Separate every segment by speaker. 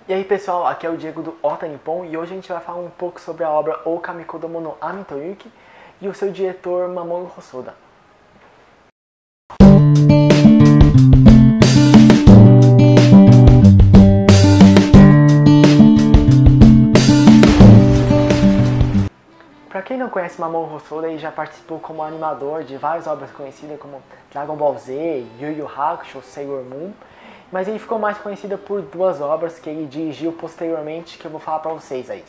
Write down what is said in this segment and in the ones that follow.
Speaker 1: E aí pessoal, aqui é o Diego do Ota Nippon e hoje a gente vai falar um pouco sobre a obra O Kamikodomo no Ami to Yuki e o seu diretor Mamoru Hosoda. Pra quem não conhece Mamoru Hosoda, ele já participou como animador de várias obras conhecidas como Dragon Ball Z, Yu Yu Hakusho, Sailor Moon, mas ele ficou mais conhecido por duas obras que ele dirigiu posteriormente, que eu vou falar pra vocês aí.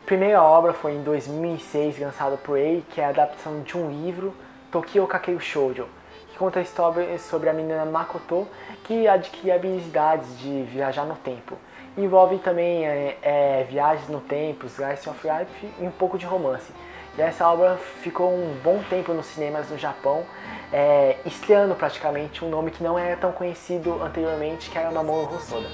Speaker 1: A primeira obra foi em 2006, lançada por ele, que é a adaptação de um livro, Tokyo Kakeru Shoujo, que conta a história sobre a menina Makoto, que adquire habilidades de viajar no tempo. Envolve também viagens no tempo, slice of life e um pouco de romance. E essa obra ficou um bom tempo nos cinemas no Japão, estreando praticamente um nome que não era tão conhecido anteriormente, que era Mamoru Hosoda.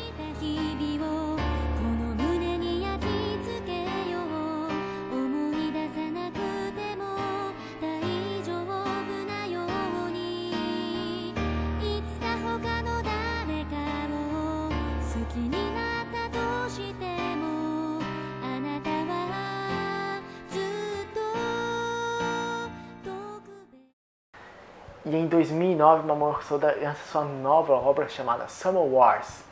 Speaker 1: E em 2009, Mamoru Hosoda lança sua nova obra chamada Summer Wars,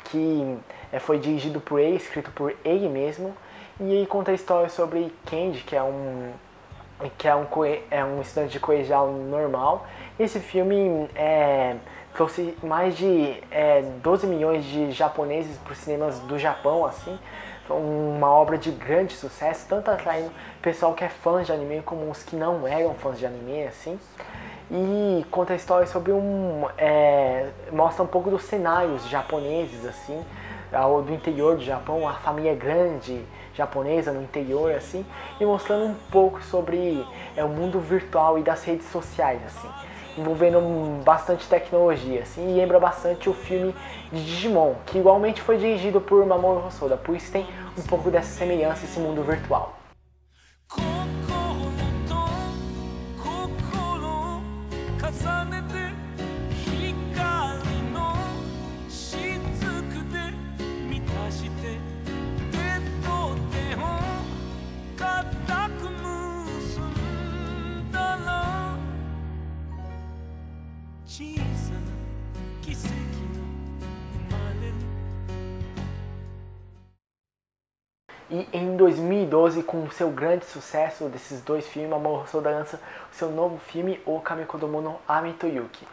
Speaker 1: que foi dirigido por ele, escrito por ele mesmo, e ele conta a história sobre Kenji, que é um estudante de colegial normal. Esse filme trouxe mais de 12 milhões de japoneses para os cinemas do Japão, assim. Uma obra de grande sucesso, tanto atraindo pessoal que é fã de anime como os que não eram fãs de anime, assim. E conta a história sobre mostra um pouco dos cenários japoneses, assim, do interior do Japão, a família grande japonesa no interior, assim, e mostrando um pouco sobre o mundo virtual e das redes sociais, assim, envolvendo bastante tecnologia, assim, e lembra bastante o filme de Digimon, que igualmente foi dirigido por Mamoru Hosoda, por isso tem um pouco dessa semelhança esse mundo virtual. E em 2012, com o seu grande sucesso desses dois filmes, Mamoru Hosoda lança o seu novo filme, O Kamikodomo no Ami to Yuki.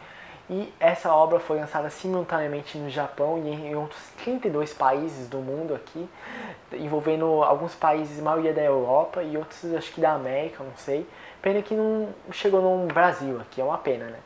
Speaker 1: E essa obra foi lançada simultaneamente no Japão e em outros 32 países do mundo aqui, envolvendo alguns países, a maioria da Europa e outros acho que da América, não sei. Pena que não chegou no Brasil aqui, é uma pena, né?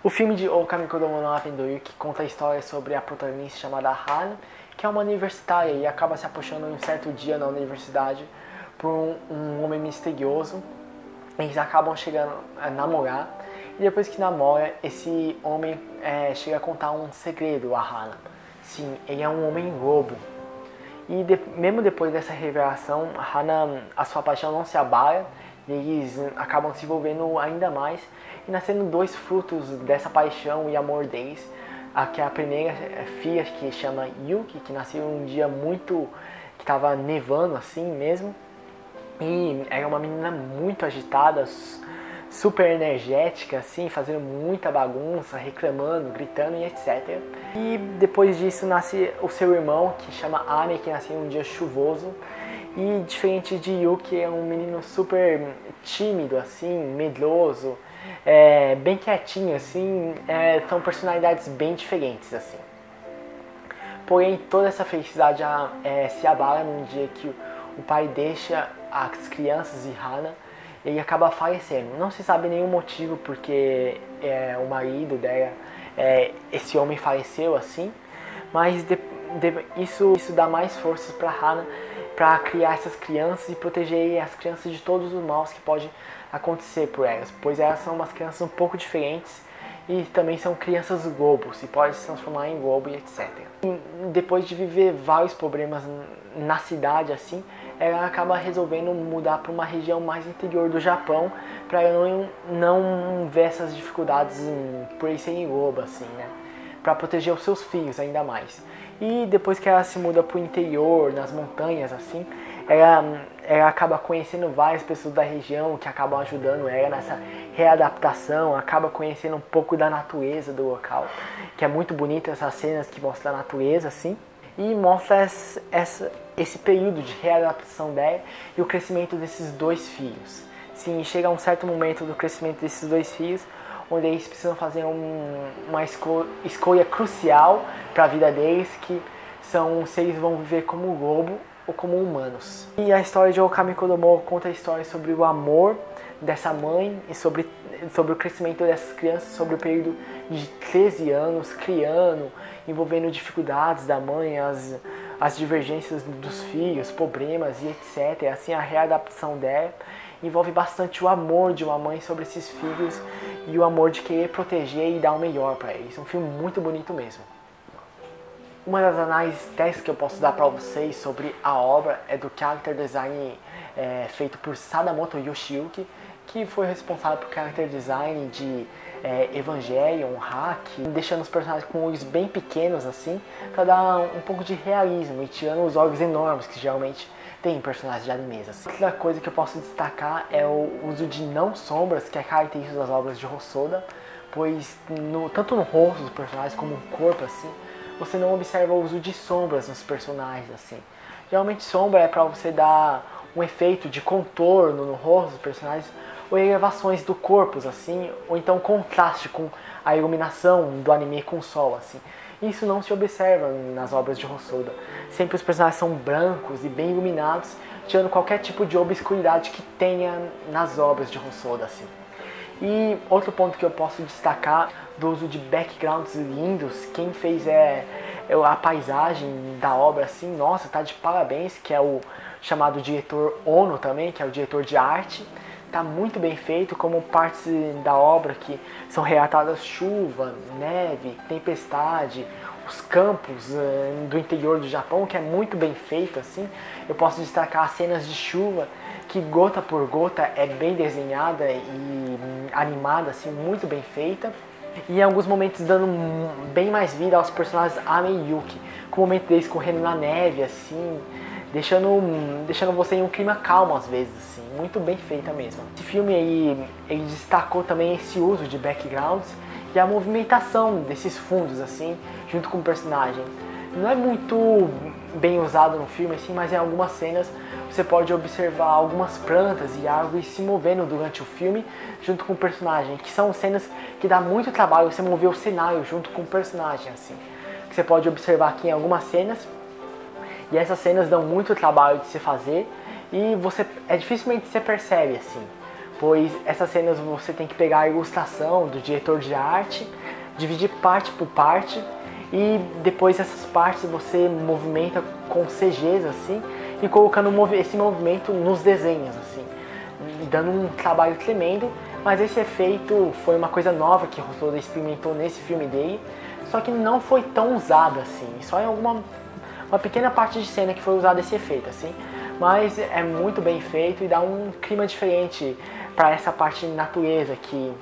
Speaker 1: O filme de O Kamikodomo no Ami to Yuki conta a história sobre a protagonista chamada Hana, que é uma universitária e acaba se apaixonando em um certo dia na universidade por um homem misterioso. Eles acabam chegando a namorar e depois que namora, esse homem chega a contar um segredo a Hana. Sim, ele é um homem lobo. E mesmo depois dessa revelação, a sua paixão não se abala, e eles acabam se envolvendo ainda mais e nascendo dois frutos dessa paixão e amor deles. Que a primeira filha, que chama Yuki, que nasceu um dia que estava nevando assim mesmo, e era uma menina muito agitada, super energética, assim, fazendo muita bagunça, reclamando, gritando e etc. E depois disso nasce o seu irmão, que chama Ame, que nasceu um dia chuvoso. E diferente de Yuki, é um menino super tímido, assim, medroso, bem quietinho, assim, são personalidades bem diferentes, assim. Porém, toda essa felicidade se abala num dia que o pai deixa as crianças e Hana, e ele acaba falecendo. Não se sabe nenhum motivo porque o marido dela, esse homem faleceu assim, mas isso dá mais forças para Hana para criar essas crianças e proteger as crianças de todos os maus que pode acontecer por elas, pois elas são umas crianças um pouco diferentes e também são crianças lobos e podem se transformar em lobo e etc. E depois de viver vários problemas na cidade assim, ela acaba resolvendo mudar para uma região mais interior do Japão para ela não ver essas dificuldades por eles serem lobo assim, né? Para proteger os seus filhos ainda mais. E depois que ela se muda para o interior, nas montanhas assim, ela acaba conhecendo várias pessoas da região que acabam ajudando ela nessa readaptação, acaba conhecendo um pouco da natureza do local, que é muito bonita essas cenas que mostram a natureza assim, e mostra esse período de readaptação dela e o crescimento desses dois filhos. Sim, chega um certo momento do crescimento desses dois filhos, onde eles precisam fazer uma escolha crucial para a vida deles, que são se eles vão viver como lobo ou como humanos. E a história de Okami Kodomo conta a história sobre o amor dessa mãe e sobre o crescimento dessas crianças, sobre o período de 13 anos, criando, envolvendo dificuldades da mãe, as divergências dos filhos, problemas e etc. Assim, a readaptação dela envolve bastante o amor de uma mãe sobre esses filhos e o amor de querer proteger e dar o melhor para eles. Um filme muito bonito mesmo. Uma das análises técnicas que eu posso dar para vocês sobre a obra é do character design feito por Sadamoto Yoshiyuki, que foi responsável por character design de Evangelion, Hack, deixando os personagens com olhos bem pequenos assim, para dar um pouco de realismo e tirando os olhos enormes que geralmente tem personagens de animes assim. Outra coisa que eu posso destacar é o uso de não sombras, que é característico das obras de Hosoda, pois tanto no rosto dos personagens como no corpo assim, você não observa o uso de sombras nos personagens assim. Geralmente sombra é para você dar um efeito de contorno no rosto dos personagens ou elevações do corpo assim, ou então contraste com a iluminação do anime com o sol assim. Isso não se observa nas obras de Hosoda. Sempre os personagens são brancos e bem iluminados, tirando qualquer tipo de obscuridade que tenha nas obras de Hosoda assim. E outro ponto que eu posso destacar do uso de backgrounds lindos, quem fez a paisagem da obra assim, nossa, tá de parabéns, que é o chamado diretor Ono também, que é o diretor de arte. Tá muito bem feito, como partes da obra que são relatadas chuva, neve, tempestade, os campos do interior do Japão, que é muito bem feito assim. Eu posso destacar as cenas de chuva, que gota por gota é bem desenhada e animada, assim, muito bem feita. E em alguns momentos dando bem mais vida aos personagens Ame e Yuki, com o momento deles correndo na neve, assim, deixando você em um clima calmo às vezes, assim, muito bem feita mesmo. Esse filme aí, ele destacou também esse uso de backgrounds e a movimentação desses fundos, assim, junto com o personagem. Não é muito bem usado no filme, assim, mas em algumas cenas você pode observar algumas plantas e árvores se movendo durante o filme junto com o personagem, que são cenas que dá muito trabalho você mover o cenário junto com o personagem, assim. Que você pode observar aqui em algumas cenas, e essas cenas dão muito trabalho de se fazer e dificilmente você percebe, assim, pois essas cenas você tem que pegar a ilustração do diretor de arte, dividir parte por parte, e depois essas partes você movimenta com CGs assim, e colocando esse movimento nos desenhos assim, dando um trabalho tremendo. Mas esse efeito foi uma coisa nova que Hosoda experimentou nesse filme dele, só que não foi tão usado assim, só em uma pequena parte de cena que foi usado esse efeito assim, mas é muito bem feito e dá um clima diferente para essa parte de natureza que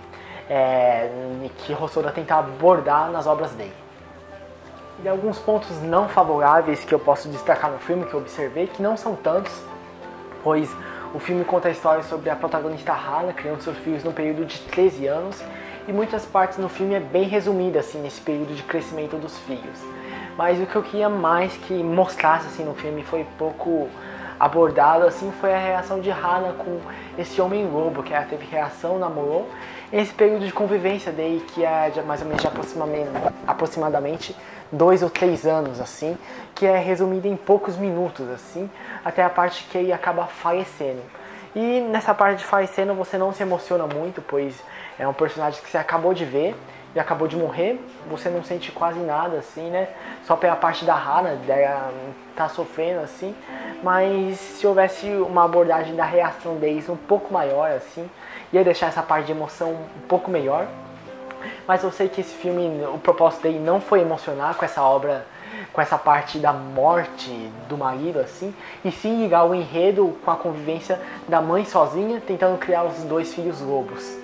Speaker 1: Hosoda tenta abordar nas obras dele. E alguns pontos não favoráveis que eu posso destacar no filme, que eu observei, que não são tantos, pois o filme conta a história sobre a protagonista Hana criando seus filhos no período de 13 anos, e muitas partes no filme é bem resumida assim, nesse período de crescimento dos filhos. Mas o que eu queria mais que mostrasse assim, no filme foi pouco abordado assim foi a reação de Hana com esse homem-lobo, que ela teve reação, namorou. Esse período de convivência dele, que é de mais ou menos de aproximadamente 2 ou 3 anos, assim, que é resumido em poucos minutos, assim, até a parte que ele acaba falecendo. E nessa parte de falecendo você não se emociona muito, pois é um personagem que você acabou de ver e acabou de morrer, você não sente quase nada, assim, né? Só pela parte da Hana, dela tá sofrendo, assim, mas se houvesse uma abordagem da reação deles um pouco maior, assim, ia deixar essa parte de emoção um pouco melhor. Mas eu sei que esse filme, o propósito dele não foi emocionar com essa obra, com essa parte da morte do marido, assim, e sim ligar o enredo com a convivência da mãe sozinha, tentando criar os 2 filhos lobos.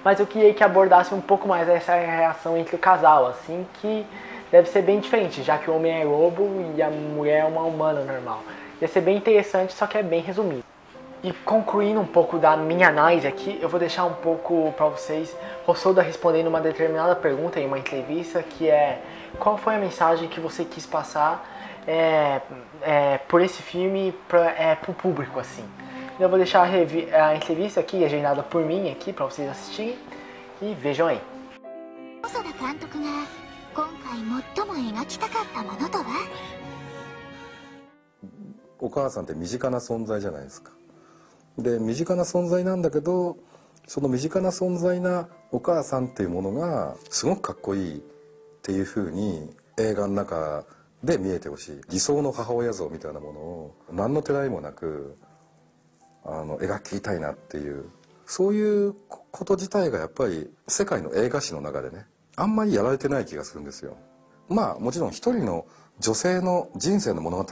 Speaker 1: Mas eu queria que abordasse um pouco mais essa reação entre o casal, assim, que deve ser bem diferente, já que o homem é lobo e a mulher é uma humana normal. Ia ser bem interessante, só que é bem resumido. E concluindo um pouco da minha análise aqui, eu vou deixar um pouco para vocês Hosoda respondendo uma determinada pergunta em uma entrevista, que é: qual foi a mensagem que você quis passar por esse filme para o público, assim. Eu vou deixar a entrevista aqui, agendada por mim aqui, para vocês assistirem, e vejam aí. Hosoda監督が今回最も描きたかったものとは？
Speaker 2: お母さんって身近な存在じゃないですか。で身近な存在なんだけど、その身近な存在なお母さんっていうものがすごくかっこいいっていうふうに映画の中で見えてほしい。理想の母親像みたいなものを何のてらいもなく描きたいなっていう、そういうこと自体がやっぱり世界の映画史の中でね、あんまりやられてない気がするんですよ。まあもちろん一人の女性の人生の物語っ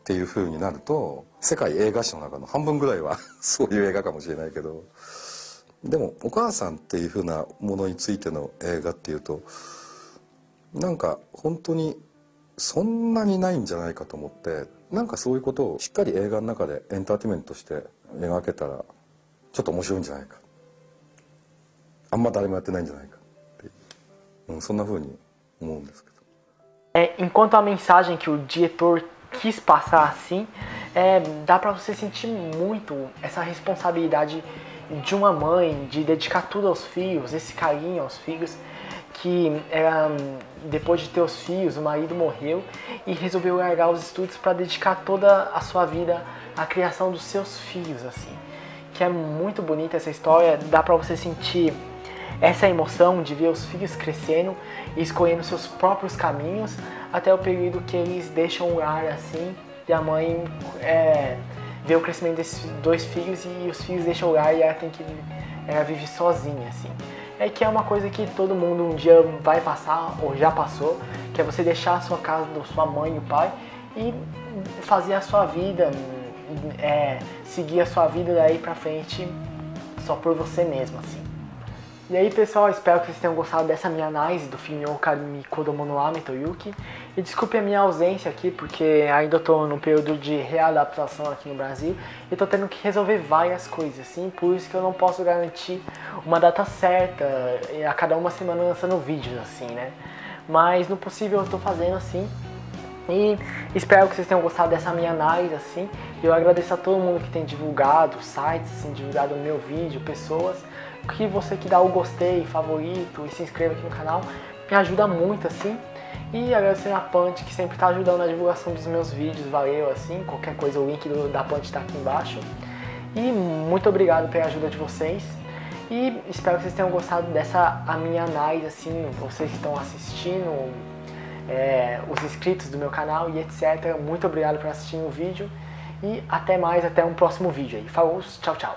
Speaker 2: ていう風になると世界映画史の中の半分ぐらいはそういう映画かもしれないけど、でもお母さんっていう風なものについての映画っていうとなんか本当にそんなにないんじゃないかと思って、なんかそういうことをしっかり映画の中でエンターテインメントとして描けたらちょっと面白いんじゃないか、あんま誰もやってないんじゃないかっていう、そんな風に思うんですけど。
Speaker 1: Enquanto a mensagem que o diretor quis passar assim, dá pra você sentir muito essa responsabilidade de uma mãe, de dedicar tudo aos filhos, esse carinho aos filhos, que depois de ter os filhos, o marido morreu e resolveu largar os estudos para dedicar toda a sua vida à criação dos seus filhos, assim. Que é muito bonita essa história, dá pra você sentir essa emoção de ver os filhos crescendo e escolhendo seus próprios caminhos até o período que eles deixam o lar assim e a mãe vê o crescimento desses 2 filhos e os filhos deixam o lar e ela vive sozinha, assim. Que é uma coisa que todo mundo um dia vai passar ou já passou, que é você deixar a sua casa da sua mãe e o pai e fazer a sua vida, seguir a sua vida daí pra frente só por você mesmo, assim. E aí pessoal, espero que vocês tenham gostado dessa minha análise do filme Okami Kodomo no Ame to Yuki. E desculpe a minha ausência aqui, porque ainda estou no período de readaptação aqui no Brasil e estou tendo que resolver várias coisas, assim, por isso que eu não posso garantir uma data certa, a cada uma semana lançando vídeos, assim, né? Mas no possível eu estou fazendo assim. E espero que vocês tenham gostado dessa minha análise, assim. Eu agradeço a todo mundo que tem divulgado sites, assim, divulgado o meu vídeo, pessoas. Que você que dá o gostei, favorito e se inscreva aqui no canal, me ajuda muito, assim. E agradecer a Punch, que sempre está ajudando na divulgação dos meus vídeos, valeu, assim. Qualquer coisa, o link da Punch está aqui embaixo. E muito obrigado pela ajuda de vocês. E espero que vocês tenham gostado dessa a minha análise, assim, vocês que estão assistindo, os inscritos do meu canal e etc. Muito obrigado por assistir o vídeo. E até mais, até um próximo vídeo aí. Falou, tchau, tchau.